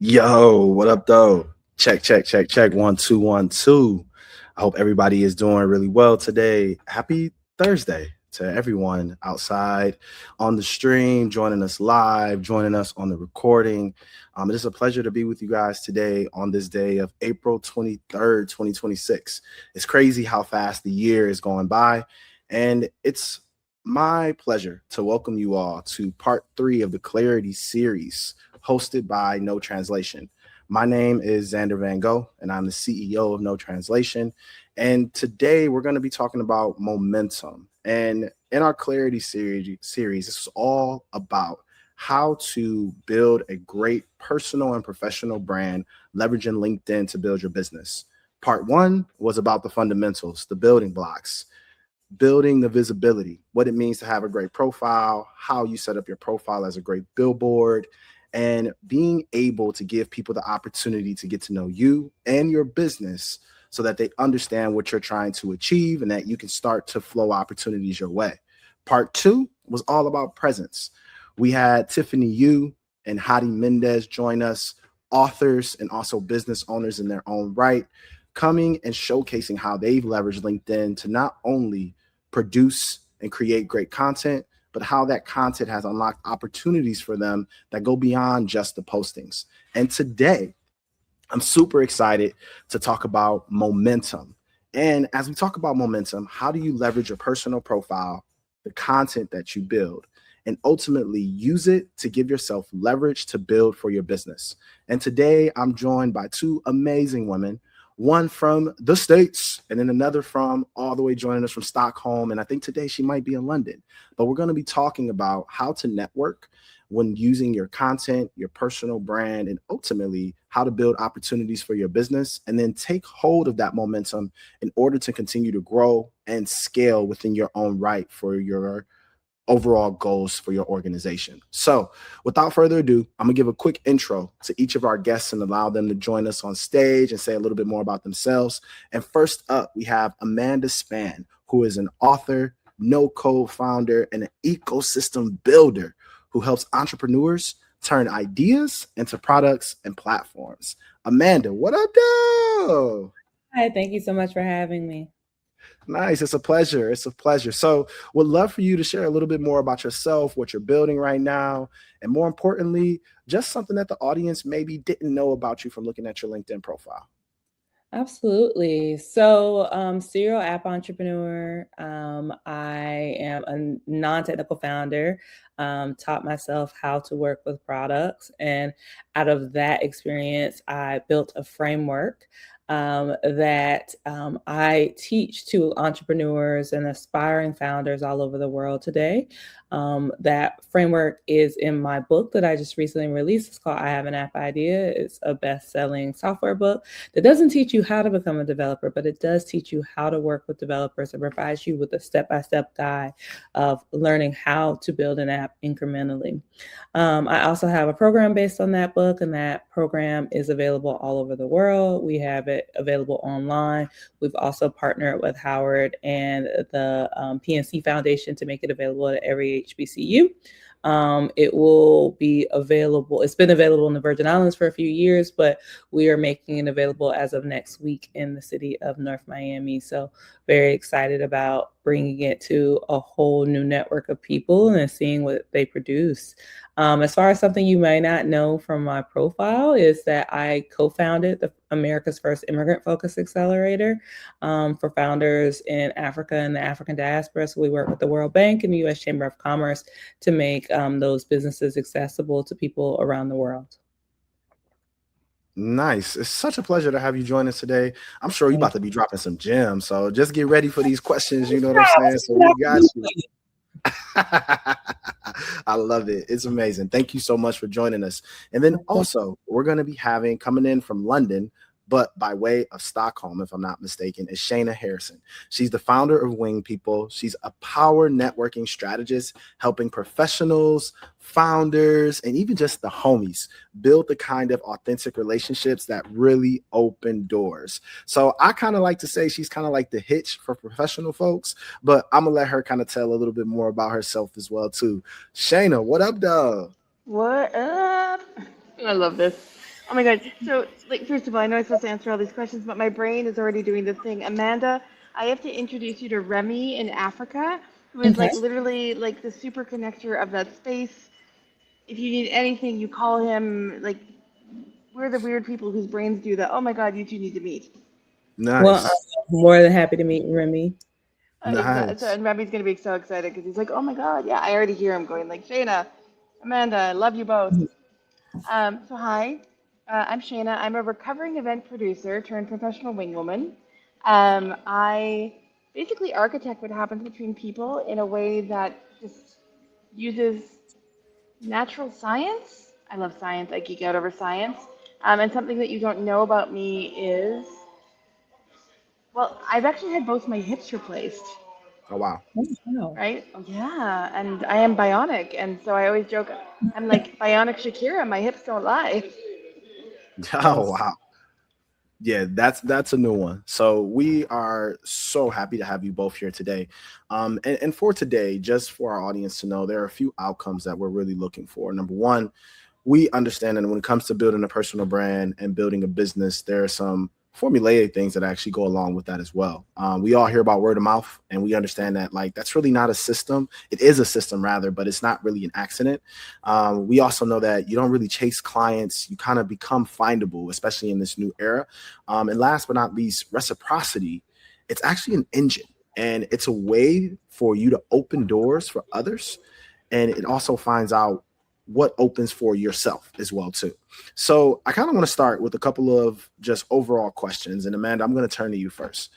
Yo, what up, though? Check, check, check, check. 1, 2, 1, 2. I hope everybody is doing really well today. Happy Thursday to everyone outside on the stream, joining us live, joining us on the recording. It is a pleasure to be with you guys today on this day of April 23rd, 2026. It's crazy how fast the year is going by, and it's my pleasure to welcome you all to part 3 of the Clarity series hosted by No Translation. My name is Xander Van Gogh, and I'm the CEO of No Translation. And today we're going to be talking about momentum. And in our Clarity series, this is all about how to build a great personal and professional brand, leveraging LinkedIn to build your business. Part 1 was about the fundamentals, the building blocks, building the visibility, what it means to have a great profile, how you set up your profile as a great billboard, and being able to give people the opportunity to get to know you and your business so that they understand what you're trying to achieve and that you can start to flow opportunities your way. Part 2 was all about presence. We had Tiffany Yu and Hadi Mendez join us, authors and also business owners in their own right, coming and showcasing how they've leveraged LinkedIn to not only produce and create great content, but how that content has unlocked opportunities for them that go beyond just the postings. And today, I'm super excited to talk about momentum. And as we talk about momentum, how do you leverage your personal profile, the content that you build, and ultimately use it to give yourself leverage to build for your business? And today, I'm joined by two amazing women, one from the States and then another from all the way joining us from Stockholm. And I think today she might be in London. But we're going to be talking about how to network when using your content, your personal brand, and ultimately how to build opportunities for your business and then take hold of that momentum in order to continue to grow and scale within your own right for your overall goals for your organization. So, without further ado, I'm gonna give a quick intro to each of our guests and allow them to join us on stage and say a little bit more about themselves. And first up, we have Amanda Spann, who is an author, no-code founder, and an ecosystem builder who helps entrepreneurs turn ideas into products and platforms. Amanda, what up, though? Hi, thank you so much for having me. Nice. It's a pleasure. It's a pleasure. So, would love for you to share a little bit more about yourself, what you're building right now, and more importantly, just something that the audience maybe didn't know about you from looking at your LinkedIn profile. Absolutely. Serial app entrepreneur. I am a non-technical founder. Taught myself how to work with products, and out of that experience, I built a framework that I teach to entrepreneurs and aspiring founders all over the world today. That framework is in my book that I just recently released. It's called I Have an App Idea. It's a best-selling software book that doesn't teach you how to become a developer, but it does teach you how to work with developers and provides you with a step-by-step guide of learning how to build an app incrementally. I also have a program based on that book, and that program is available all over the world. We have it available online. We've also partnered with Howard and the PNC Foundation to make it available at every HBCU. It will be available. It's been available in the Virgin Islands for a few years, but we are making it available as of next week in the city of North Miami. So very excited about bringing it to a whole new network of people and seeing what they produce. As far as something you may not know from my profile is that I co-founded the America's first immigrant-focused accelerator for founders in Africa and the African diaspora. So we work with the World Bank and the U.S. Chamber of Commerce to make those businesses accessible to people around the world. Nice. It's such a pleasure to have you join us today. I'm sure you're Thank about to be dropping some gems. So just get ready for these questions. You know what I'm saying? So we got you. you. I love it. It's amazing. Thank you so much for joining us. And then also, we're going to be having coming in from London, but by way of Stockholm, if I'm not mistaken, is Shaena Harrison. She's the founder of Wing People. She's a power networking strategist, helping professionals, founders, and even just the homies build the kind of authentic relationships that really open doors. So I kind of like to say she's kind of like the hitch for professional folks, but I'm gonna let her kind of tell a little bit more about herself as well too. Shaena, what up, dog? What up? I love this. Oh my God. So, like, first of all, I know I'm supposed to answer all these questions, but my brain is already doing this thing. Amanda, I have to introduce you to Remy in Africa, who is Okay. like literally like the super connector of that space. If you need anything, you call him. Like, we're the weird people whose brains do that. Oh my God, you two need to meet. Well, Nice. I'm more than happy to meet Remy. Exactly. So, Nice. and Remy's gonna be so excited because he's like, oh my God, yeah, I already hear him going like, Shayna, Amanda, I love you both. So hi, I'm Shayna. I'm a recovering event producer turned professional wingwoman. I basically architect what happens between people in a way that just uses natural science. I love science. I geek out over science. And something that you don't know about me is, well, I've actually had both my hips replaced. Oh wow. Oh, wow. Right? Oh, yeah, and I am bionic, and so I always joke, I'm like bionic Shakira. My hips don't lie. Oh Yes. wow. Yeah, that's a new one. So we are so happy to have you both here today. And for today, just for our audience to know, there are a few outcomes that we're really looking for. Number one, we understand that when it comes to building a personal brand and building a business, there are some formulaic things that actually go along with that as well. We all hear about word of mouth, and we understand that like that's really not a system. It is a system rather, but it's not really an accident. We also know that you don't really chase clients; you kind of become findable, especially in this new era. And last but not least, reciprocity. It's actually an engine, and it's a way for you to open doors for others, and it also finds out what opens for yourself as well too. So I kind of want to start with a couple of just overall questions. And Amanda, I'm going to turn to you first.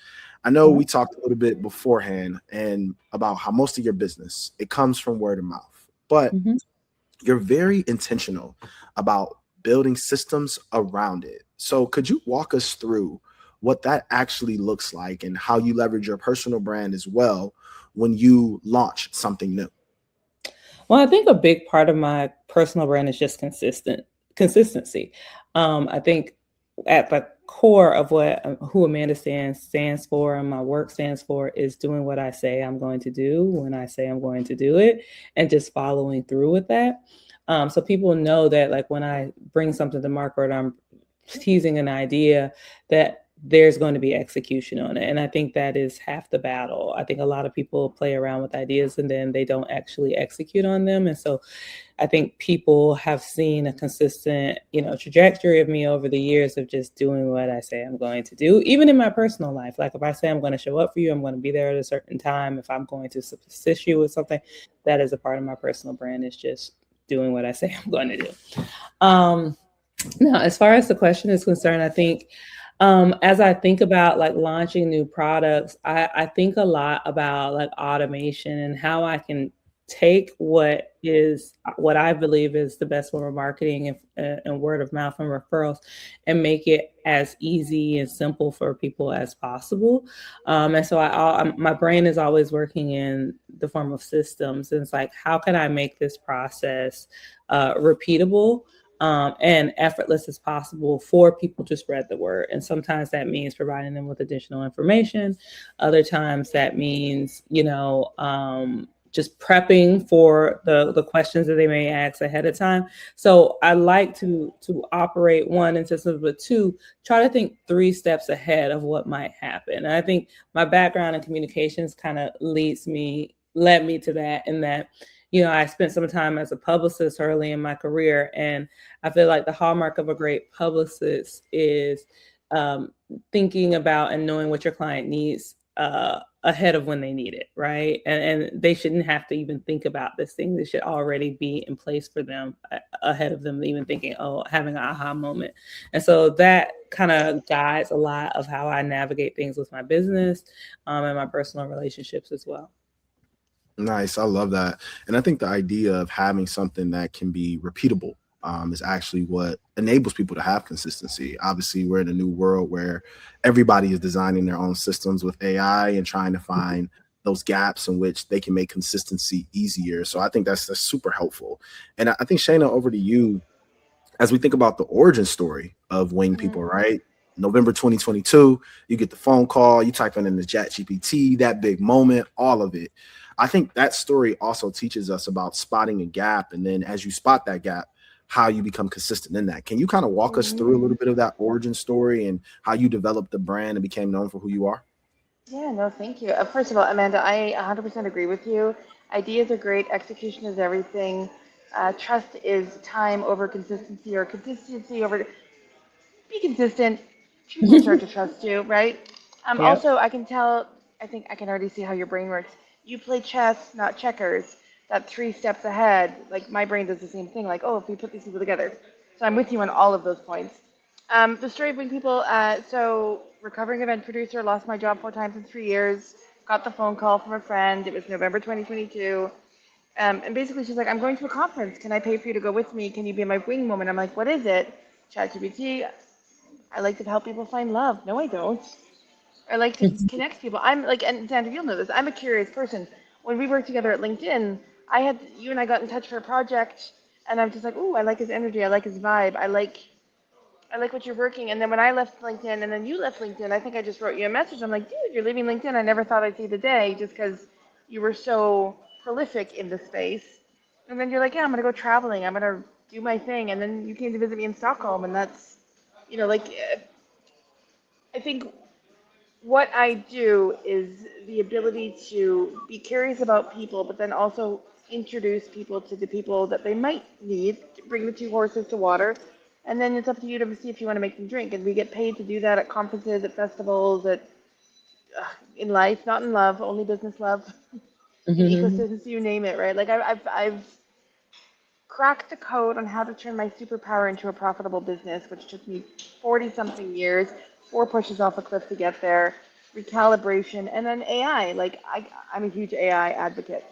I know we Okay. talked a little bit beforehand and about how most of your business it comes from word of mouth, but Mhm. you're very intentional about building systems around it. So could you walk us through what that actually looks like and how you leverage your personal brand as well when you launch something new? Well, I think a big part of my personal brand is just consistency. I think at the core of what who Amanda stands for and my work stands for is doing what I say I'm going to do when I say I'm going to do it, and just following through with that. So people know that like when I bring something to market or I'm teasing an idea, that there's going to be execution on it. And I think that is half the battle. I think a lot of people play around with ideas and then they don't actually execute on them. And so I think people have seen a consistent, trajectory of me over the years of just doing what I say I'm going to do, even in my personal life. Like if I say I'm going to show up for you, I'm going to be there at a certain time. If I'm going to assist you with something, that is a part of my personal brand, is just doing what I say I'm going to do. Um, Now, as far as the question is concerned, I think as I think about like launching new products, I think a lot about like automation and how I can take what I believe is the best form of marketing and word of mouth and referrals and make it as easy and simple for people as possible. And so my brain is always working in the form of systems. And it's like, how can I make this process repeatable? And effortless as possible for people to spread the word. And sometimes that means providing them with additional information. Other times that means, just prepping for the questions that they may ask ahead of time. So I like to operate one in systems, but two, try to think 3 steps ahead of what might happen. And I think my background in communications kind of led me to that, in that I spent some time as a publicist early in my career, and I feel like the hallmark of a great publicist is um, thinking about and knowing what your client needs ahead of when they need it, right? And they shouldn't have to even think about this thing. This should already be in place for them ahead of them even thinking, oh, having an aha moment. And so that kind of guides a lot of how I navigate things with my business and my personal relationships as well. Nice. I love that. And I think the idea of having something that can be repeatable is actually what enables people to have consistency. Obviously, we're in a new world where everybody is designing their own systems with AI and trying to find those gaps in which they can make consistency easier. So I think that's super helpful. And I think, Shayna, over to you as we think about the origin story of Wing Mhm. People, right? November 2022, you get the phone call, you type in the chat GPT, that big moment, all of it. I think that story also teaches us about spotting a gap. And then as you spot that gap, how you become consistent in that. Can you kind of walk us through a little bit of that origin story and how you developed the brand and became known for who you are? Yeah, no, thank you. First of all, Amanda, I 100% agree with you. Ideas are great, execution is everything. Trust is time over consistency, or consistency over. Be consistent. People start to trust you, right? Yep. Also, I can tell, I think I can already see how your brain works. You play chess, not checkers. That 3 steps ahead. Like my brain does the same thing. Like, oh, if we put these people together. So I'm with you on all of those points. The story of Wing People. So recovering event producer, lost my job 4 times in 3 years. Got the phone call from a friend. It was November 2022. And basically, she's like, I'm going to a conference. Can I pay for you to go with me? Can you be my wing woman? I'm like, what is it? ChatGPT. I like to help people find love. No, I don't. I like to connect people. I'm like, and Sandra, you'll know this. I'm a curious person. When we worked together at LinkedIn, you and I got in touch for a project, and I'm just like, ooh, I like his energy. I like his vibe. I like what you're working. And then when I left LinkedIn, and then you left LinkedIn, I think I just wrote you a message. I'm like, dude, you're leaving LinkedIn. I never thought I'd see the day, just because you were so prolific in the space. And then you're like, yeah, I'm gonna go traveling. I'm gonna do my thing. And then you came to visit me in Stockholm, and that's, like I think what I do is the ability to be curious about people, but then also introduce people to the people that they might need to bring the 2 horses to water. And then it's up to you to see if you want to make them drink. And we get paid to do that at conferences, at festivals, in life, not in love, only business love, in Hmm. ecosystems, you name it, right? Like I've cracked the code on how to turn my superpower into a profitable business, which took me 40 something years, 4 pushes off a cliff to get there, recalibration, and then AI. I'm a huge AI advocate.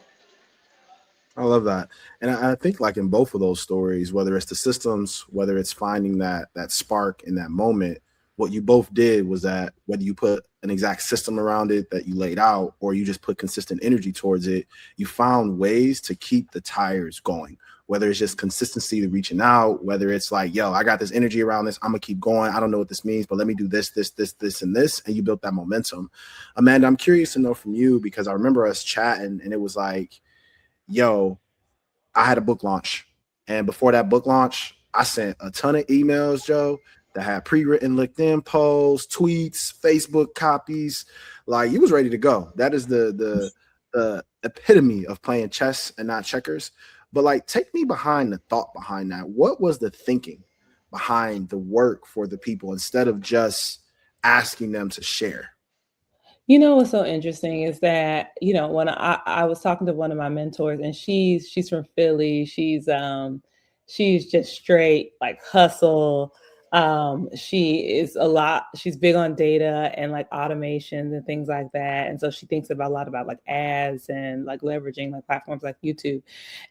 I love that. And I think like in both of those stories, whether it's the systems, whether it's finding that spark in that moment, what you both did was that whether you put an exact system around it that you laid out or you just put consistent energy towards it, you found ways to keep the tires going. Whether it's just consistency to reaching out, whether it's like, yo, I got this energy around this, I'm gonna keep going. I don't know what this means, but let me do this, and this, and you built that momentum. Amanda, I'm curious to know from you because I remember us chatting, and it was like, yo, I had a book launch. And before that book launch, I sent a ton of emails, Joe, that had pre-written LinkedIn posts, tweets, Facebook copies. Like you was ready to go. That is the epitome of playing chess and not checkers. But like take me behind the thought behind that. What was the thinking behind the work for the people instead of just asking them to share? You know what's so interesting is that, when I was talking to one of my mentors, and she's from Philly. She's just straight like hustle. She's big on data and like automations and things like that. And so she thinks about a lot about like ads and like leveraging like platforms like YouTube.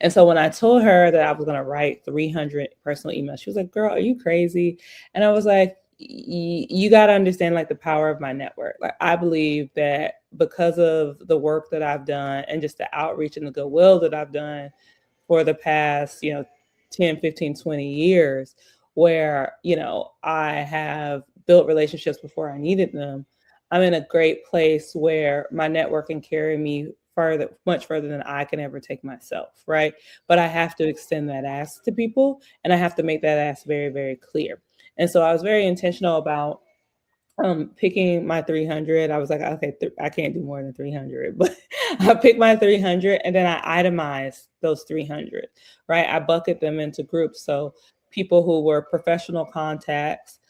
And so when I told her that I was gonna write 300 personal emails, she was like, "Girl, are you crazy?" And I was like, you got to understand like the power of my network. Like I believe that because of the work that I've done and just the outreach and the goodwill that I've done for the past, 10, 15, 20 years, where, I have built relationships before I needed them, I'm in a great place where my network can carry me further, much further than I can ever take myself, right? But I have to extend that ask to people, and I have to make that ask very, very clear. And so I was very intentional about picking my 300. I was like, okay, I can't do more than 300, but I picked my 300, and then I itemized those 300, right? I bucket them into groups. So people who were professional contacts,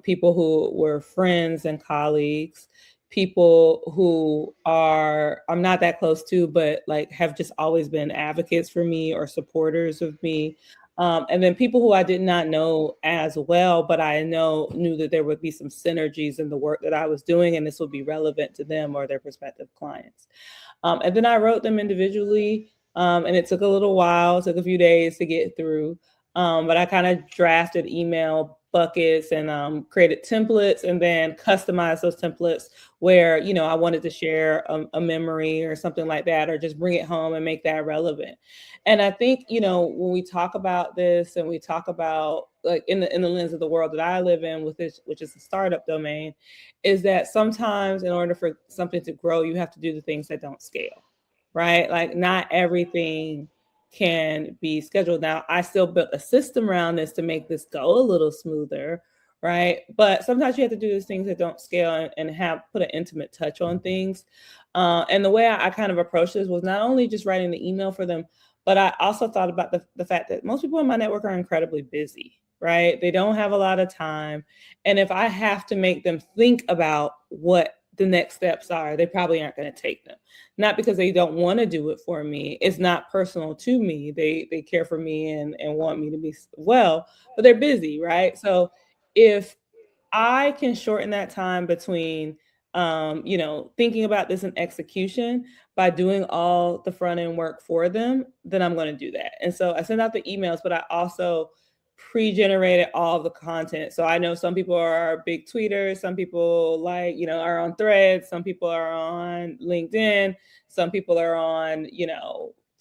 people who were friends and colleagues, people who I'm not that close to, but like have just always been advocates for me or supporters of me, and then people who I did not know as well, but I knew that there would be some synergies in the work that I was doing, and this would be relevant to them or their prospective clients. And then I wrote them individually, and it took a little while, took a few days to get through. But I kind of drafted email buckets and created templates, and then customized those templates where, I wanted to share a memory or something like that, or just bring it home and make that relevant. And I think, when we talk about this and we talk about like in the lens of the world that I live in with this, which is the startup domain, is that sometimes in order for something to grow, you have to do the things that don't scale, right? Like not everything can be scheduled. Now, I still built a system around this to make this go a little smoother, right? But sometimes you have to do these things that don't scale and have put an intimate touch on things. And the way I kind of approached this was not only just writing the email for them, but I also thought about the fact that most people in my network are incredibly busy, right? They don't have a lot of time. And if I have to make them think about what the next steps are, they probably aren't going to take them. Not because they don't want to do it for me. It's not personal to me. They care for me and want me to be well, but they're busy, right? So if I can shorten that time between thinking about this in execution by doing all the front end work for them, then I'm going to do that. And so I send out the emails, but I also pre-generated all the content. So I know some people are big tweeters, some people are on Threads, some people are on LinkedIn, some people are on,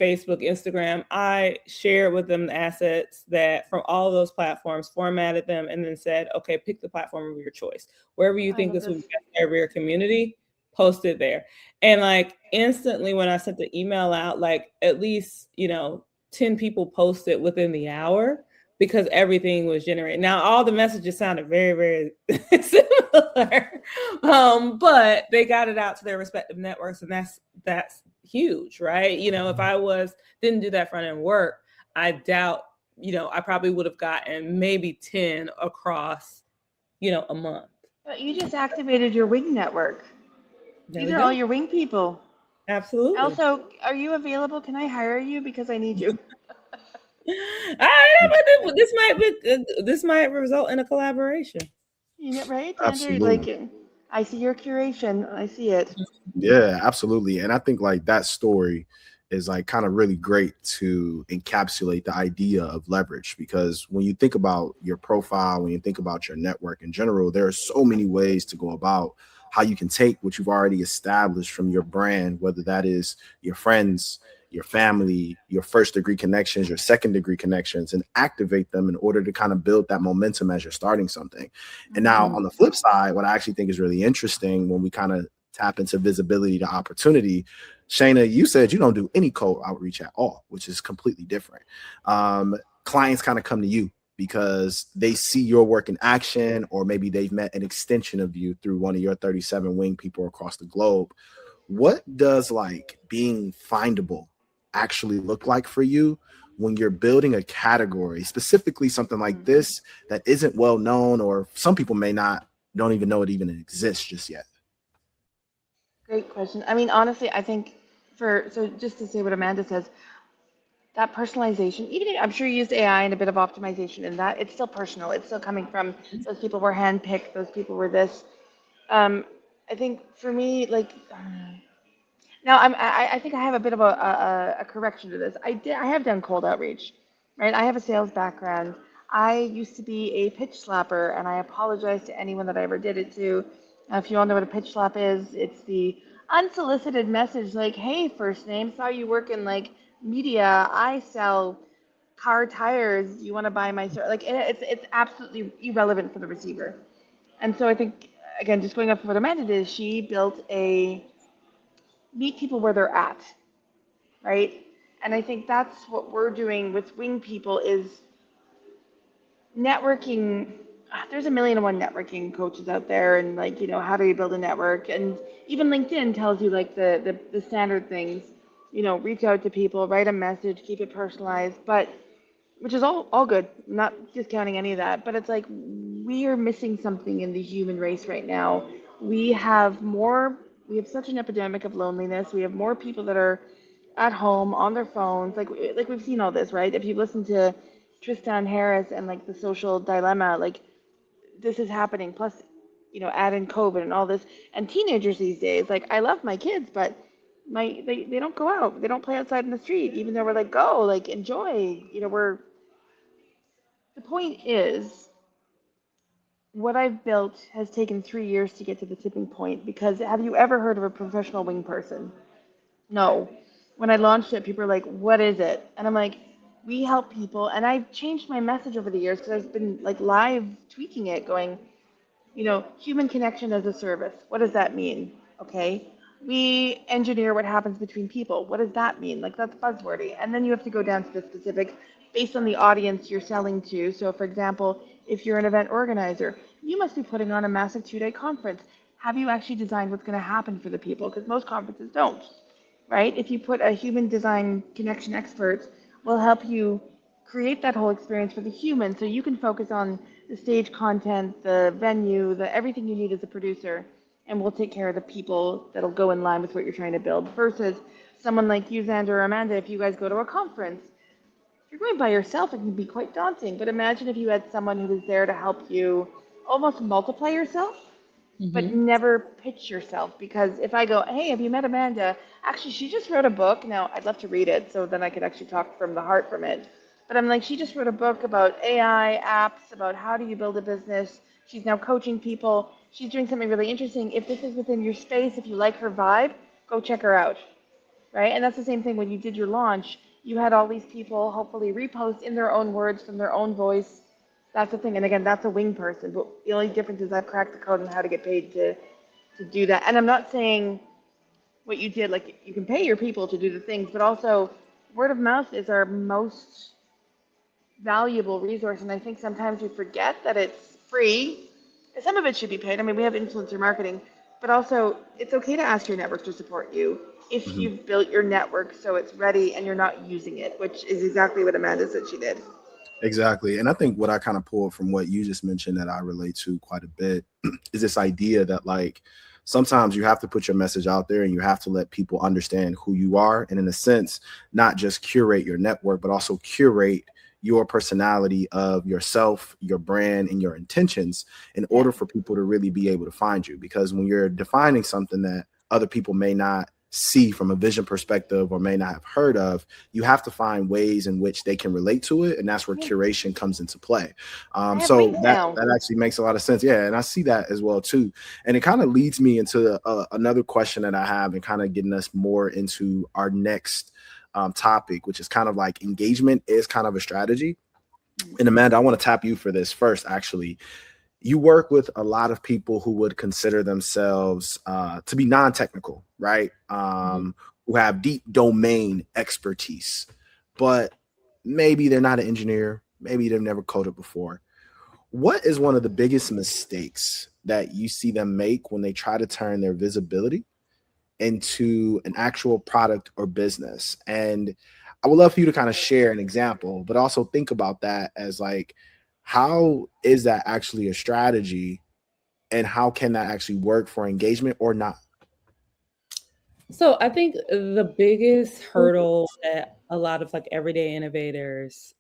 Facebook, Instagram. I shared with them the assets that from all of those platforms, formatted them, and then said, okay, pick the platform of your choice. Wherever you I think love this would this. best serve your community, post it there. And like instantly when I sent the email out, like at least, 10 people posted within the hour because everything was generated. Now, all the messages sounded very, very similar, but they got it out to their respective networks, and that's huge, right? If I didn't do that front end work, I doubt, I probably would have gotten maybe 10 across, a month. But you just activated your wing network. There These we are all go. your wing people. Absolutely. Also, are you available? Can I hire you because I need you? This might result in a collaboration. You know, right, Andrew? Absolutely. I see your curation. I see it. Yeah, absolutely. And I think like that story is like kind of really great to encapsulate the idea of leverage, because when you think about your profile, when you think about your network in general, there are so many ways to go about how you can take what you've already established from your brand, whether that is your friends, your family, your first degree connections, your second degree connections, and activate them in order to kind of build that momentum as you're starting something. And now Hmm. on the flip side, what I actually think is really interesting when we kind of tap into visibility to opportunity. Shaena, you said you don't do any cold outreach at all, which is completely different. Clients kind of come to you because they see your work in action, or maybe they've met an extension of you through one of your 37 wing people across the globe. What does like being findable actually look like for you when you're building a category, specifically something like Hmm. this that isn't well known, or some people may not don't even know it even exists just yet? Great question. I mean, honestly, I think so just to say what Amanda says, that personalization, even if I'm sure you used AI and a bit of optimization in that, it's still personal. It's still coming from those people were handpicked, those people were this. Um, I think for me, now I think I have a bit of a correction to this. I have done cold outreach, right? I have a sales background. I used to be a pitch slapper, and I apologize to anyone that I ever did it to. If you all know what a pitch slap is, it's the unsolicited message like, "Hey, first name, saw you work in like media. I sell car tires. You want to buy my service?" Like it's absolutely irrelevant for the receiver. And so I think again, just going off of what Amanda did, she built a meet people where they're at, right? And I think that's what we're doing with Wing People is networking. There's a million and one networking coaches out there, and like how do you build a network? And even LinkedIn tells you like the standard things. Reach out to people, write a message, keep it personalized, but which is all good. I'm not discounting any of that, but it's like we are missing something in the human race right now. We have such an epidemic of loneliness. We have more people that are at home on their phones. Like we've seen all this, right? If you listen to Tristan Harris and like the social dilemma, like this is happening. Plus, add in COVID and all this, and teenagers these days. Like I love my kids, but they don't go out. They don't play outside in the street, even though we're like go like enjoy. We're the point is, what I've built has taken 3 years to get to the tipping point because have you ever heard of a professional wing person? No. When I launched it, people are like, what is it? And I'm like, we help people. And I've changed my message over the years because I've been like live tweaking it, going, human connection as a service. What does that mean? Okay. we engineer what happens between people. What does that mean? Like that's buzzwordy. And then you have to go down to the specific based on the audience you're selling to. So for example, if you're an event organizer, you must be putting on a massive 2-day conference. Have you actually designed what's going to happen for the people? Because most conferences don't, right? If you put a human design connection expert, will help you create that whole experience for the human so you can focus on the stage content, the venue, the everything you need as a producer, and we'll take care of the people that'll go in line with what you're trying to build versus someone like you, Xander or Amanda, if you guys go to a conference, if you're going by yourself, it can be quite daunting. But imagine if you had someone who was there to help you almost multiply yourself but Mm-hmm. never pitch yourself. Because if I go, hey, have you met Amanda? Actually, she just wrote a book. Now, I'd love to read it so then I could actually talk from the heart from it. But I'm like, she just wrote a book about AI apps, about how do you build a business. She's now coaching people. She's doing something really interesting. If this is within your space, if you like her vibe, go check her out, right? And that's the same thing when you did your launch. You had all these people hopefully repost in their own words from their own voice. That's the thing. And again, that's a wing person. But the only difference is I've cracked the code on how to get paid to do that. And I'm not saying what you did, like you can pay your people to do the things, but also word of mouth is our most valuable resource. And I think sometimes we forget that it's free. Some of it should be paid. I mean, we have influencer marketing, but also it's okay to ask your network to support you if Mhm. you've built your network so it's ready and you're not using it, which is exactly what Amanda said she did. Exactly. And I think what I kind of pulled from what you just mentioned that I relate to quite a bit is this idea that, like, sometimes you have to put your message out there and you have to let people understand who you are. And in a sense, not just curate your network, but also curate your personality of yourself, your brand, and your intentions in Yeah. order for people to really be able to find you. Because when you're defining something that other people may not see from a vision perspective or may not have heard of, you have to find ways in which they can relate to it, and that's where Yeah. curation comes into play. I have So wings that now. that actually makes a lot of sense. Yeah, and I see that as well too. And it kind of leads me into another question that I have, and kind of getting us more into our next topic, which is kind of like engagement is kind of a strategy. And Amanda, I want to tap you for this first. Actually, you work with a lot of people who would consider themselves to be non-technical, right? Mm-hmm. Who have deep domain expertise, but maybe they're not an engineer. Maybe they've never coded before. What is one of the biggest mistakes that you see them make when they try to turn their visibility into an actual product or business? And I would love for you to kind of share an example, but also think about that as like, how is that actually a strategy and how can that actually work for engagement or not? So I think the biggest hurdle that a lot of like everyday innovators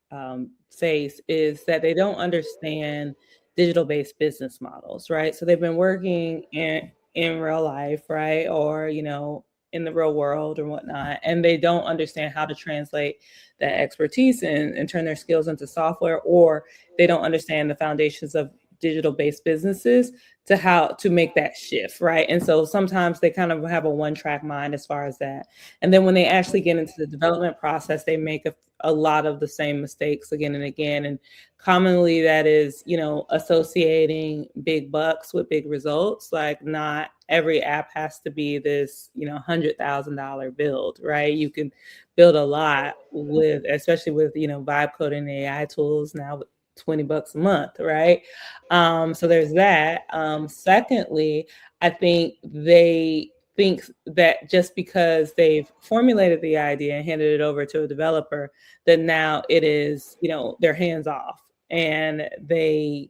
face is that they don't understand digital based business models, right? So they've been working in real life, right, or in the real world or whatnot, and they don't understand how to translate that expertise and turn their skills into software, or they don't understand the foundations of digital based businesses to how to make that shift, right? And so sometimes they kind of have a one track mind as far as that. And then when they actually get into the development process, they make a lot of the same mistakes again and again. And commonly that is, associating big bucks with big results. Like not every app has to be this, $100,000 build, right? You can build a lot with, especially with, vibe coding AI tools now with $20 a month, right? So there's that. Secondly, I think they think that just because they've formulated the idea and handed it over to a developer, that now it is, their hands off and they,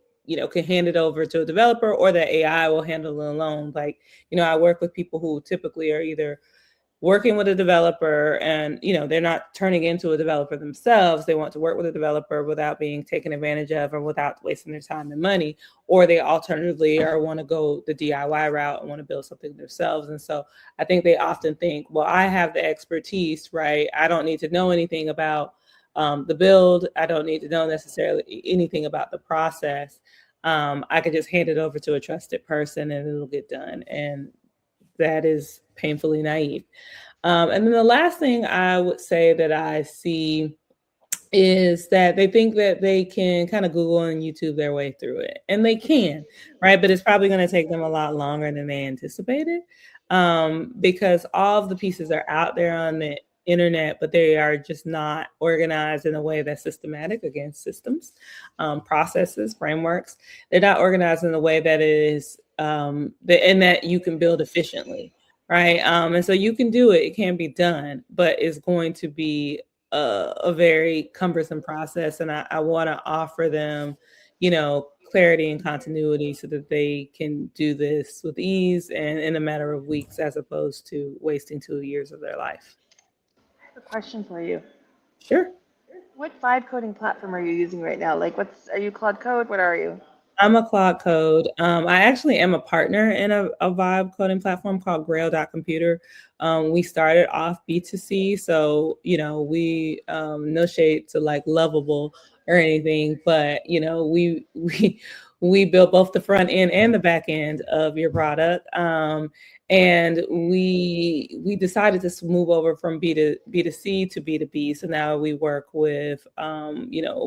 can hand it over to a developer or the AI will handle it alone. Like, I work with people who typically are either working with a developer and they're not turning into a developer themselves. They want to work with a developer without being taken advantage of or without wasting their time and money, or they alternatively or want to go the DIY route and want to build something themselves. And so I think they often think, well, I have the expertise, right? I don't need to know anything about the build. I don't need to know necessarily anything about the process. I could just hand it over to a trusted person and it'll get done. And that is painfully naive. And then the last thing I would say that I see is that they think that they can kind of Google and YouTube their way through it. And they can, right? But it's probably going to take them a lot longer than they anticipated. because all of the pieces are out there on the internet, but they are just not organized in a way that's systematic against systems, processes, frameworks. They're not organized in a way that is and that you can build efficiently, right? And so you can do it; it can be done, but it's going to be a very cumbersome process. And I want to offer them, clarity and continuity so that they can do this with ease and in a matter of weeks as opposed to wasting 2 years of their life. I have a question for you. Sure. What vibe coding platform are you using right now? Like, are you Claude Code? What are you? I'm a Claude Code. I actually am a partner in a vibe coding platform called Grail.computer. We started off B2C, so we no shade to like Lovable or anything, but we built both the front end and the back end of your product. And we decided to move over from B2C to B2B. So now we work with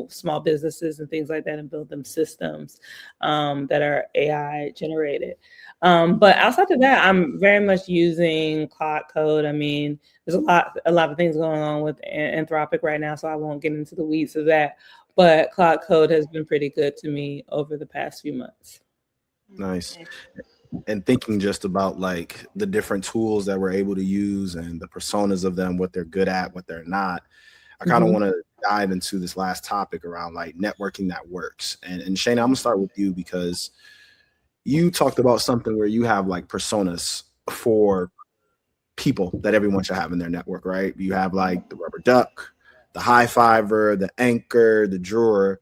small businesses and things like that and build them systems that are AI generated. But outside of that, I'm very much using Claude Code. I mean, there's a lot of things going on with Anthropic right now, so I won't get into the weeds of that. But Claude Code has been pretty good to me over the past few months. Nice. And thinking just about like the different tools that we're able to use and the personas of them, what they're good at, what they're not. I kind of Mhm. want to dive into this last topic around like networking that works. And Shayna, I'm gonna start with you because you talked about something where you have like personas for people that everyone should have in their network, right? You have like the rubber duck, the high fiver, the anchor, the drawer.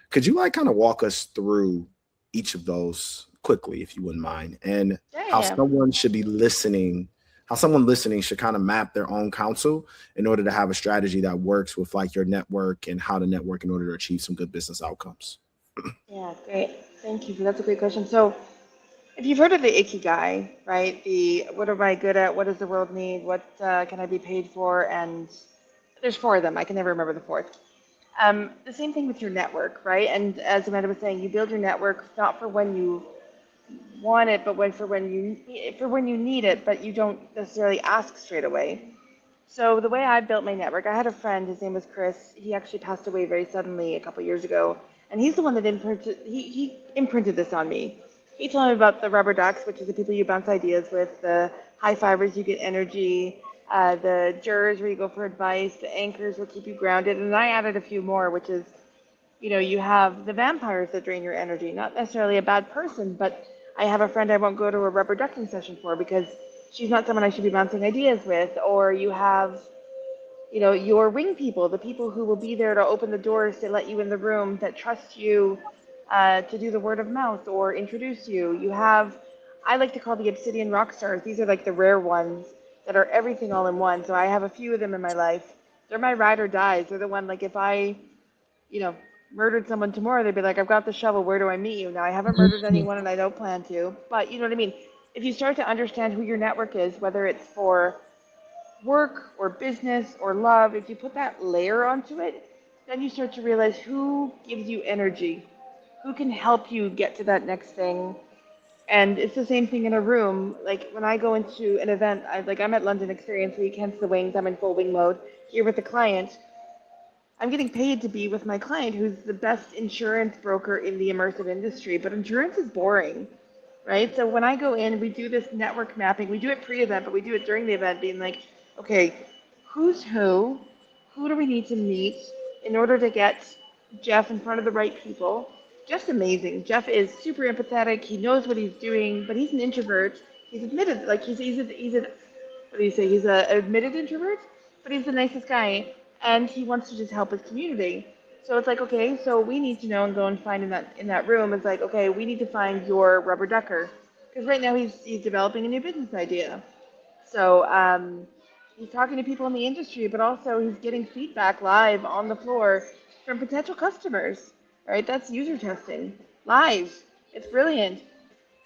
Could you like kind of walk us through each of those quickly, if you wouldn't mind, and Yeah, how yeah. someone should be listening, how someone listening should kind of map their own counsel in order to have a strategy that works with like your network and how to network in order to achieve some good business outcomes? Yeah, great. Thank you. That's a great question. So, if you've heard of the Ikigai, right? The what am I good at? What does the world need? What can I be paid for? And there's four of them. I can never remember the fourth. The same thing with your network, right? And as Amanda was saying, you build your network not for when you want it, but for when you need it, but you don't necessarily ask straight away. So the way I built my network, I had a friend. His name was Chris. He actually passed away very suddenly a couple years ago, and he's the one that imprinted. He imprinted this on me. He told me about the rubber ducks, which is the people you bounce ideas with, the high fivers you get energy, the jurors where you go for advice, the anchors will keep you grounded, and I added a few more, which is you have the vampires that drain your energy. Not necessarily a bad person, but I have a friend I won't go to a rubber ducking session for because she's not someone I should be bouncing ideas with. Or you have, your wing people, the people who will be there to open the doors to let you in the room, that trust you to do the word of mouth or introduce you. You have, I like to call the obsidian rock stars. These are like the rare ones that are everything all in one. So I have a few of them in my life. They're my ride or dies. They're the one, like, if I you know, murdered someone tomorrow, they'd be like, I've got the shovel, where do I meet you? Now, I haven't murdered anyone and I don't plan to, but you know what I mean? If you start to understand who your network is, whether it's for work or business or love, if you put that layer onto it, then you start to realize who gives you energy, who can help you get to that next thing. And it's the same thing in a room. Like when I go into an event, I'm at London Experience Week, hence the wings. I'm in full wing mode here with the client. I'm getting paid to be with my client who's the best insurance broker in the immersive industry, but insurance is boring, right? So when I go in, we do this network mapping. We do it pre-event, but we do it during the event, being like, okay, who's who? Who do we need to meet in order to get Jeff in front of the right people? Jeff's amazing. Jeff is super empathetic. He knows what he's doing, but he's an introvert. He's admitted, like he's a what do you say? He's a admitted introvert, but he's the nicest guy, and he wants to just help his community. So it's like, okay, so we need to know and go and find in that room. It's like, okay, we need to find your rubber ducker, because right now he's developing a new business idea. So he's talking to people in the industry, but also he's getting feedback live on the floor from potential customers. Right? That's user testing live. It's brilliant.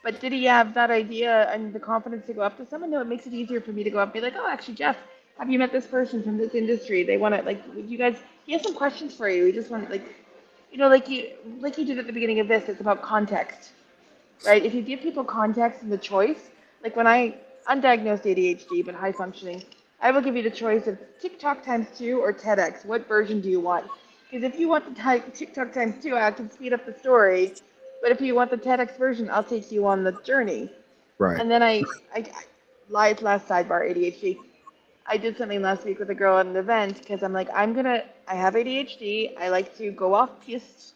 But did he have that idea and the confidence to go up to someone? No, it makes it easier for me to go up and be like, oh, actually, Jeff, have you met this person from this industry? They want to, like, you guys, he has some questions for you. He just want, like, like you did at the beginning of this, it's about context, right? If you give people context and the choice, like when I undiagnosed ADHD, but high functioning, I will give you the choice of TikTok times two or TEDx. What version do you want? Because if you want the TikTok times two, I can speed up the story. But if you want the TEDx version, I'll take you on the journey. Right. And then I lied last sidebar ADHD. I did something last week with a girl at an event because I'm like, I have ADHD. I like to go off piste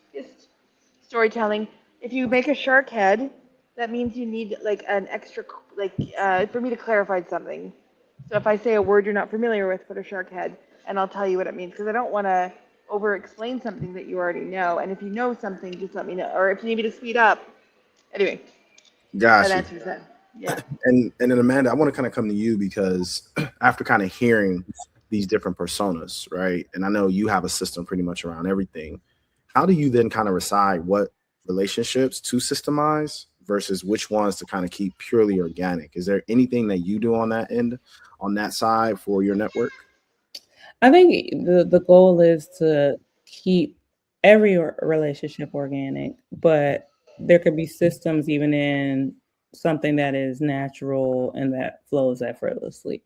storytelling. If you make a shark head, that means you need like an extra, for me to clarify something. So if I say a word you're not familiar with, put a shark head, and I'll tell you what it means because I don't want to over explain something that you already know. And if you know something, just let me know. Or if you need me to speed up. Anyway, that Got you. answers that. Yeah. And then Amanda, I want to kind of come to you because after kind of hearing these different personas, right? And I know you have a system pretty much around everything. How do you then kind of decide what relationships to systemize versus which ones to kind of keep purely organic? Is there anything that you do on that end, on that side for your network? I think the goal is to keep every relationship organic, but there could be systems even in something that is natural and that flows effortlessly,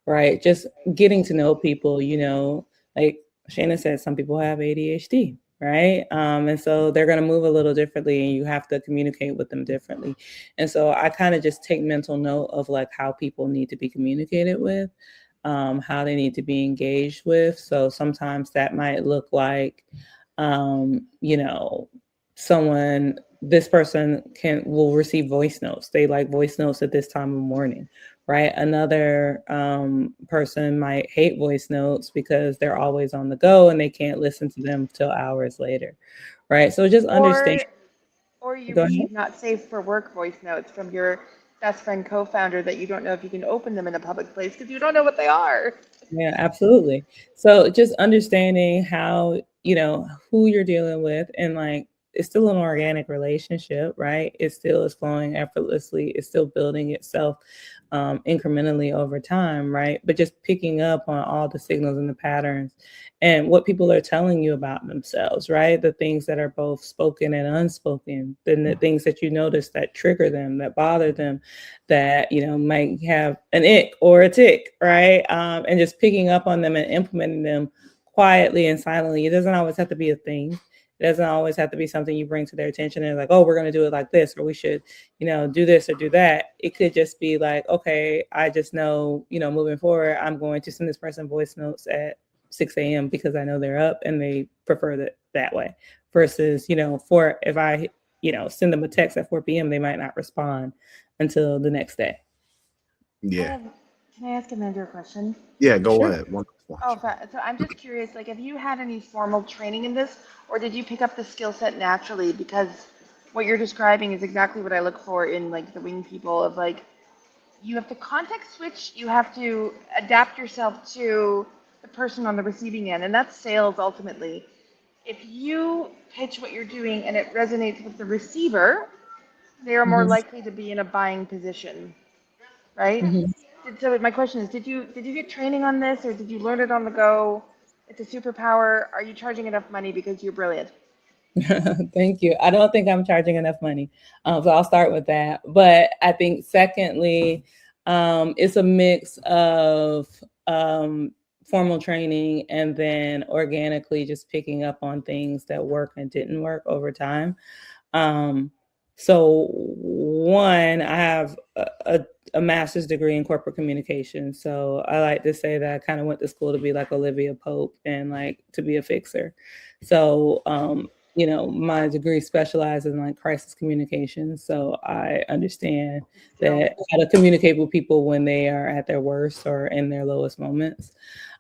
right? Just getting to know people, like Shaena said, some people have ADHD, right? And so they're going to move a little differently and you have to communicate with them differently. And so I kind of just take mental note of like how people need to be communicated with, how they need to be engaged with. So sometimes that might look like, you know, someone, this person will receive voice notes. They like voice notes at this time of morning, right? Another person might hate voice notes because they're always on the go and they can't listen to them till hours later, right? So just understand. Or or you Go ahead. receive not safe for work voice notes from your best friend co-founder that you don't know if you can open them in a public place because you don't know what they are. Yeah, absolutely. So just understanding how, who you're dealing with and like it's still an organic relationship, right? It still is flowing effortlessly. It's still building itself incrementally over time, right? But just picking up on all the signals and the patterns and what people are telling you about themselves, right? The things that are both spoken and unspoken, then the things that you notice that trigger them, that bother them, that might have an ick or a tick, right? And just picking up on them and implementing them quietly and silently. It doesn't always have to be a thing. It doesn't always have to be something you bring to their attention and like, oh, we're going to do it like this, or we should, do this or do that. It could just be like, okay, I just know, moving forward, I'm going to send this person voice notes at 6 a.m. because I know they're up and they prefer that way. Versus, for if I, send them a text at 4 p.m., they might not respond until the next day. I Yeah. have, can I ask Amanda a question? Yeah, go Sure. ahead. Oh, so I'm just curious, like, have you had any formal training in this, or did you pick up the skill set naturally? Because what you're describing is exactly what I look for in like the wing people of like, you have to context switch, you have to adapt yourself to the person on the receiving end, and that's sales ultimately. If you pitch what you're doing and it resonates with the receiver, they are more Mhm. likely to be in a buying position, right? Mhm. So my question is, did you get training on this, or did you learn it on the go? It's a superpower. Are you charging enough money because you're brilliant? Thank you. I don't think I'm charging enough money. So I'll start with that. But I think, secondly, it's a mix of formal training and then organically just picking up on things that work and didn't work over time. Um, so one, I have a master's degree in corporate communication. So I like to say that I kind of went to school to be like Olivia Pope and like to be a fixer. So, my degree specializes in like crisis communication. So I understand Deal. that how to communicate with people when they are at their worst or in their lowest moments.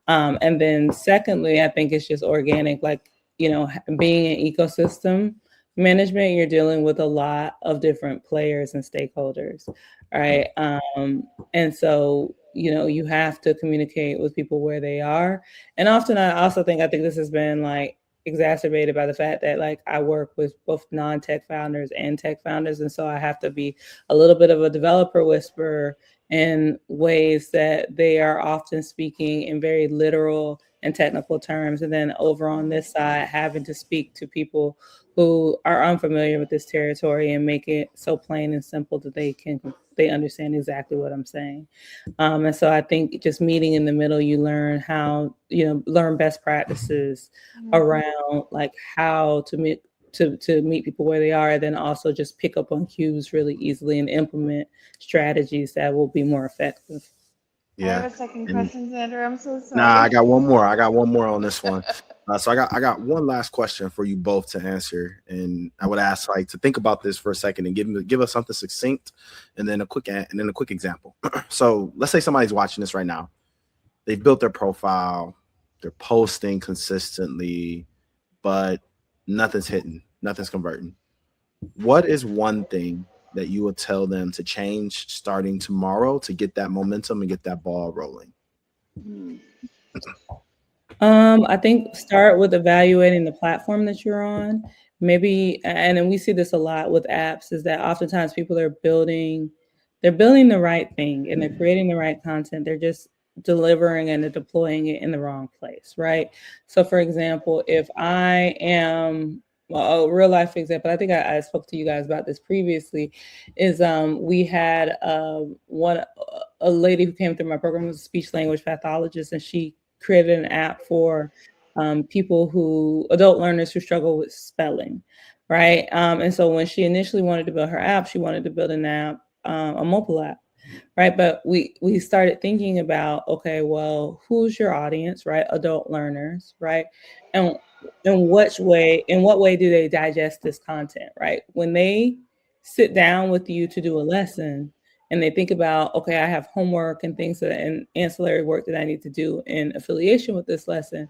And then secondly, I think it's just organic, like, being an ecosystem management, you're dealing with a lot of different players and stakeholders, right? And so, you have to communicate with people where they are. And often I think this has been like exacerbated by the fact that like I work with both non-tech founders and tech founders. And so I have to be a little bit of a developer whisperer in ways that they are often speaking in very literal and technical terms. And then over on this side, having to speak to people who are unfamiliar with this territory and make it so plain and simple that they understand exactly what I'm saying. And so I think just meeting in the middle, you learn how, learn best practices Mhm. around like how to meet to meet people where they are, and then also just pick up on cues really easily and implement strategies that will be more effective. I have Yeah. a second And question, Xander. I'm so nah, I sorry. got one more. I got one more on this one. So I got one last question for you both to answer, and I would ask like to think about this for a second and give us something succinct, and then a quick example. So let's say somebody's watching this right now. They've built their profile, they're posting consistently, but nothing's hitting, nothing's converting. What is one thing that you would tell them to change starting tomorrow to get that momentum and get that ball rolling? Hmm. I think start with evaluating the platform that you're on. Maybe, and then we see this a lot with apps, is that oftentimes people are they're building the right thing and they're creating the right content. They're just delivering and they're deploying it in the wrong place, right? So, for example, if I am well, a real life example, I think I spoke to you guys about this previously, is we had one a lady who came through my program was a speech language pathologist, and she created an app for adult learners who struggle with spelling, right? And so when she initially wanted to build her app, she wanted to build an app, a mobile app, right? But we started thinking about, okay, well, who's your audience, right? Adult learners, right? And in what way do they digest this content, right? When they sit down with you to do a lesson and they think about, okay, I have homework and things that and ancillary work that I need to do in affiliation with this lesson,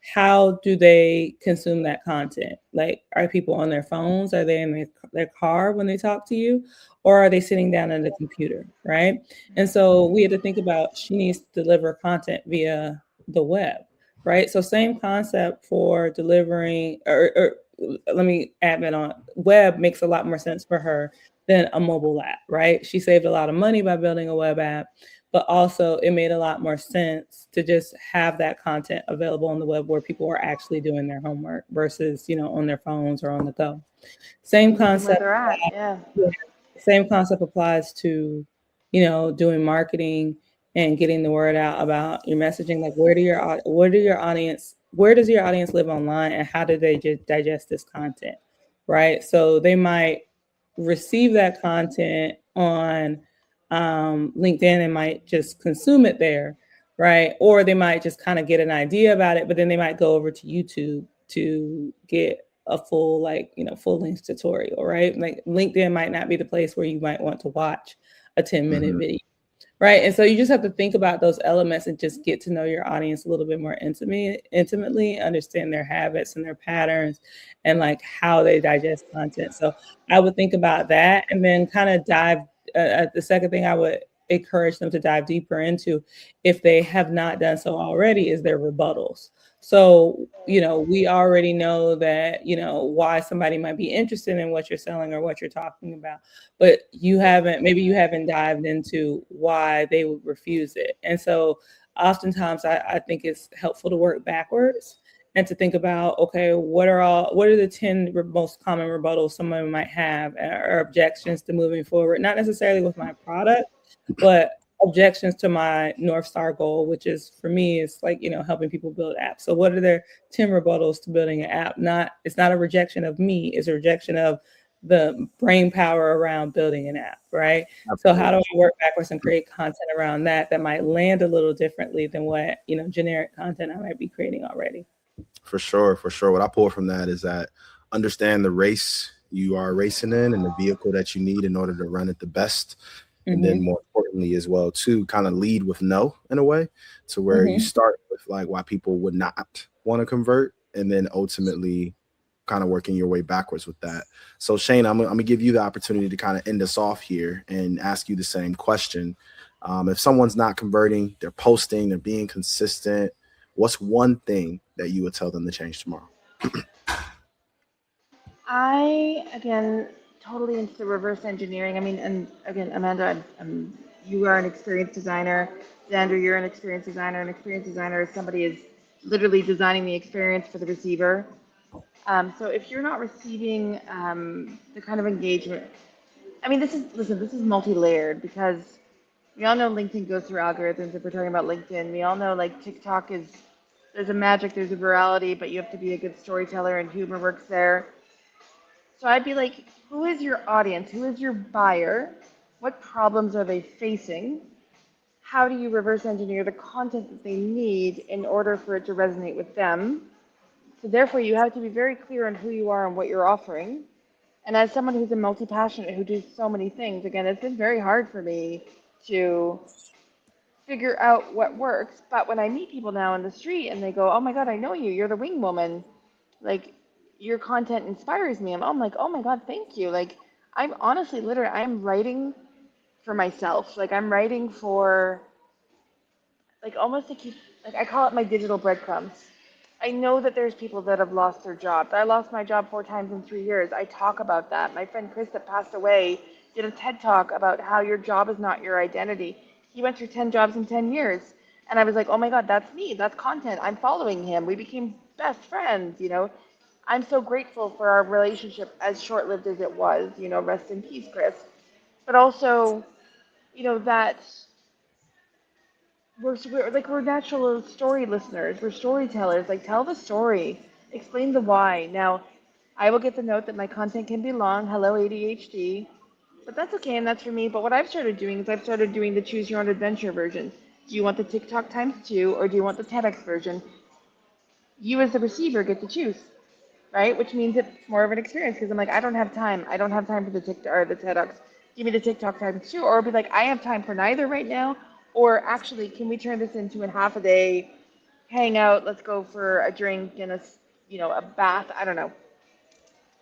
how do they consume that content? Like, are people on their phones? Are they in their car when they talk to you? Or are they sitting down at a computer, right? And so we had to think about she needs to deliver content via the web, right? So same concept for delivering, or let me add that on, web makes a lot more sense for her than a mobile app, right? She saved a lot of money by building a web app, but also it made a lot more sense to just have that content available on the web where people are actually doing their homework versus, on their phones or on the go. Same Meet them where concept. they're at. Yeah. Yeah. Same concept applies to, doing marketing and getting the word out about your messaging. Like, where does your audience live online, and how do they just digest this content, right? So they might receive that content on LinkedIn and might just consume it there, right? Or they might just kind of get an idea about it, but then they might go over to YouTube to get a full, like, full length tutorial, right? Like LinkedIn might not be the place where you might want to watch a 10-minute Mhm. video. Right. And so you just have to think about those elements and just get to know your audience a little bit more intimately, understand their habits and their patterns and like how they digest content. So I would think about that and then kind of dive. The second thing I would encourage them to dive deeper into, if they have not done so already, is their rebuttals. So, we already know that, why somebody might be interested in what you're selling or what you're talking about, but maybe you haven't dived into why they would refuse it. And so oftentimes I think it's helpful to work backwards and to think about, okay, what are the 10 most common rebuttals someone might have, or objections to moving forward, not necessarily with my product, but objections to my North Star goal, which is, for me, is like, helping people build apps. So what are their 10 rebuttals to building an app? It's not a rejection of me, it's a rejection of the brain power around building an app, right? So how do Absolutely. I work backwards and create content around that might land a little differently than what, generic content I might be creating already? For sure, for sure. What I pull from that is that understand the race you are racing in and the vehicle that you need in order to run it the best. And then Mm-hmm. more importantly as well, to kind of lead with no in a way, to where you Mm-hmm. start with like why people would not want to convert, and then ultimately kind of working your way backwards with that. So Shane, I'm gonna give you the opportunity to kind of end us off here and ask you the same question. If someone's not converting, they're posting, they're being consistent, what's one thing that you would tell them to change tomorrow? I, again, totally into the reverse engineering. I mean, and again, Amanda, you are an experienced designer. Xander, you're an experienced designer. An experienced designer is somebody is literally designing the experience for the receiver. So if you're not receiving the kind of engagement, I mean, this is multi-layered because we all know LinkedIn goes through algorithms. If we're talking about LinkedIn, we all know like TikTok is there's a magic, there's a virality, but you have to be a good storyteller and humor works there. So I'd be like, who is your audience? Who is your buyer? What problems are they facing? How do you reverse engineer the content that they need in order for it to resonate with them? So therefore, you have to be very clear on who you are and what you're offering. And as someone who's a multi-passionate who does so many things, again, it's been very hard for me to figure out what works. But when I meet people now in the street and they go, "Oh my God, I know you. You're the wing woman. Like, your content inspires me." I'm like, "Oh my God, thank you." Like, I'm honestly, literally, I'm writing for myself. Like, I'm writing for like almost to keep like I call it my digital breadcrumbs. I know that there's people that have lost their jobs. I lost my job 4 times in 3 years. I talk about that. My friend Chris that passed away did a TED talk about how your job is not your identity. He went through 10 jobs in 10 years. And I was like, oh my God, that's me. That's content. I'm following him. We became best friends, you know. I'm so grateful for our relationship as short lived as it was, you know, rest in peace, Chris. But also, you know, that we're natural story listeners. We're storytellers. Like tell the story, explain the why. Now, I will get the note that my content can be long. Hello ADHD, but that's okay and that's for me. But what I've started doing is I've started doing the choose your own adventure version. Do you want the TikTok times two or do you want the TEDx version? You as the receiver get to choose, right? Which means it's more of an experience because I'm like, I don't have time. I don't have time for the TikTok or the TEDx. Give me the TikTok times two, or I'll be like, I have time for neither right now. Or actually, can we turn this into a half a day hang out? Let's go for a drink and a bath. I don't know.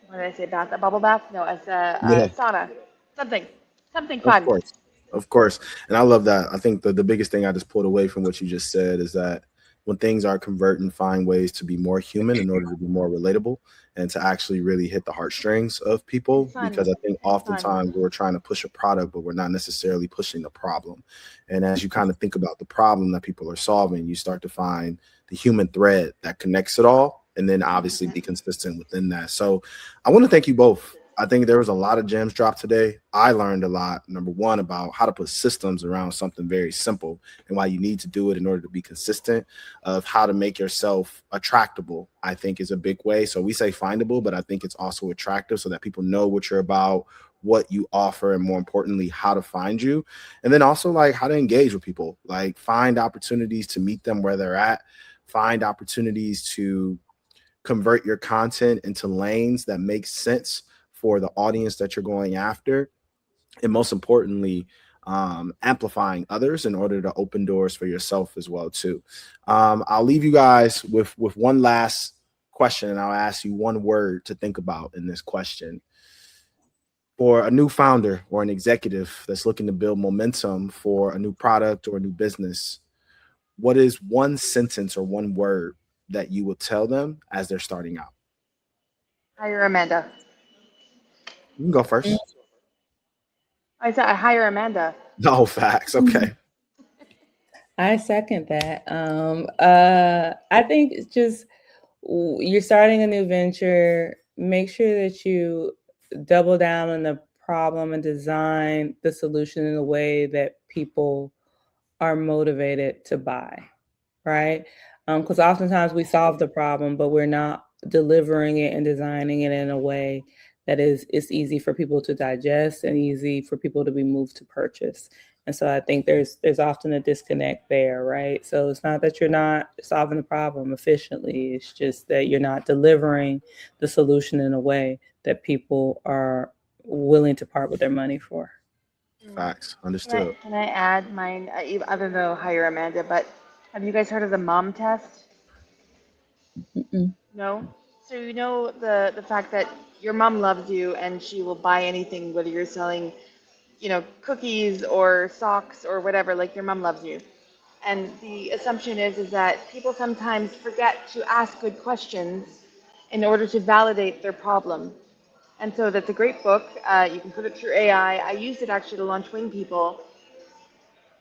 What did I say? Bath? A bubble bath? No, as Yeah, a sauna. Something, something of fun. course. Of course. And I love that. I think the biggest thing I just pulled away from what you just said is that when things are converting, find ways to be more human in order to be more relatable and to actually really hit the heartstrings of And people. Because fun. I think And fun. oftentimes we're trying to push a product, but we're not necessarily pushing the problem. And as you kind of think about the problem that people are solving, you start to find the human thread that connects it all. And then obviously 100%. be consistent within that. So I want to thank you both. I think there was a lot of gems dropped today. I learned a lot, number one, about how to put systems around something very simple and why you need to do it in order to be consistent, of how to make yourself attractable, I think is a big way. So we say findable, but I think it's also attractive so that people know what you're about, what you offer, and more importantly, how to find you. And then also like how to engage with people, like find opportunities to meet them where they're at, find opportunities to convert your content into lanes that make sense for the audience that you're going after, and most importantly, amplifying others in order to open doors for yourself as well too. I'll leave you guys with one last question, and I'll ask you one word to think about in this question. For a new founder or an executive that's looking to build momentum for a new product or a new business, what is one sentence or one word that you will tell them as they're starting out? Hire Amanda. You can go Mm, first. I said I hire Amanda. No facts. mhm. Okay. I second that. I think it's just you're starting a new venture. Make sure that you double down on the problem and design the solution in a way that people are motivated to buy, right? Because oftentimes we solve the problem, but we're not delivering it and designing it in a way that is it's easy for people to digest and easy for people to be moved to purchase. And so I think there's often a disconnect there, right? So it's not that you're not solving the problem efficiently; it's just that you're not delivering the solution in a way that people are willing to part with their money for. Mm. Facts. Can I Understood. can I add mine? Other than hire Amanda, but have you guys heard of the mom test? Mm-mm. No. So you know the fact that your mom loves you and she will buy anything, whether you're selling, you know, cookies or socks or whatever. Like your mom loves you. And the assumption is that people sometimes forget to ask good questions in order to validate their problem. And so that's a great book. You can put it through AI. I used it actually to launch Wing People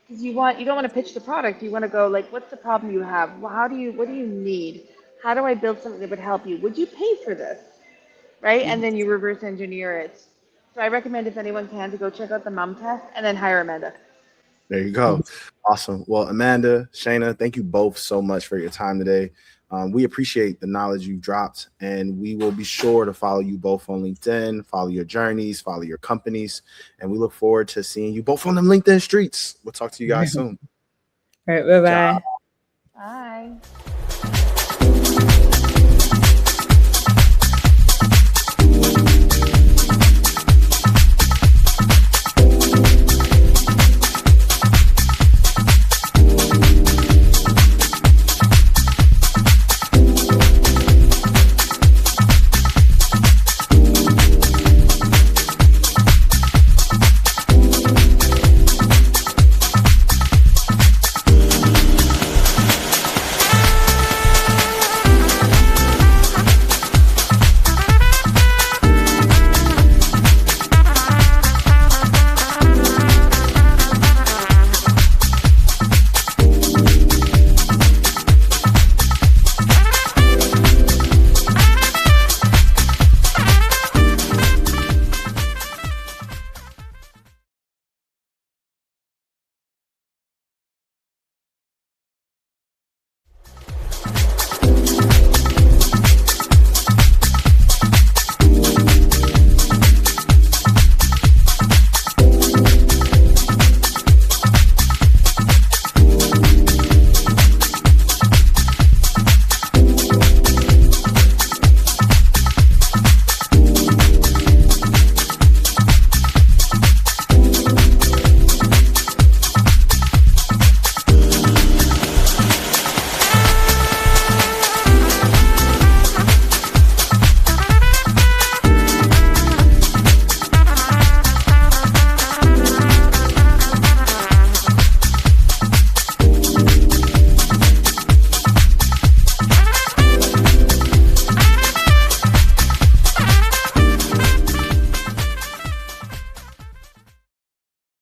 because you don't want to pitch the product. You want to go like, what's the problem you have? Well, what do you need? How do I build something that would help you? Would you pay for this? Right? And then you reverse engineer it. So I recommend if anyone can to go check out the mom test and then hire Amanda. There you go. Awesome. Well, Amanda, Shaena, thank you both so much for your time today. We appreciate the knowledge you've dropped, and we will be sure to follow you both on LinkedIn, follow your journeys, follow your companies, and we look forward to seeing you both on them LinkedIn streets. We'll talk to you guys soon. All right. Bye-bye. Bye.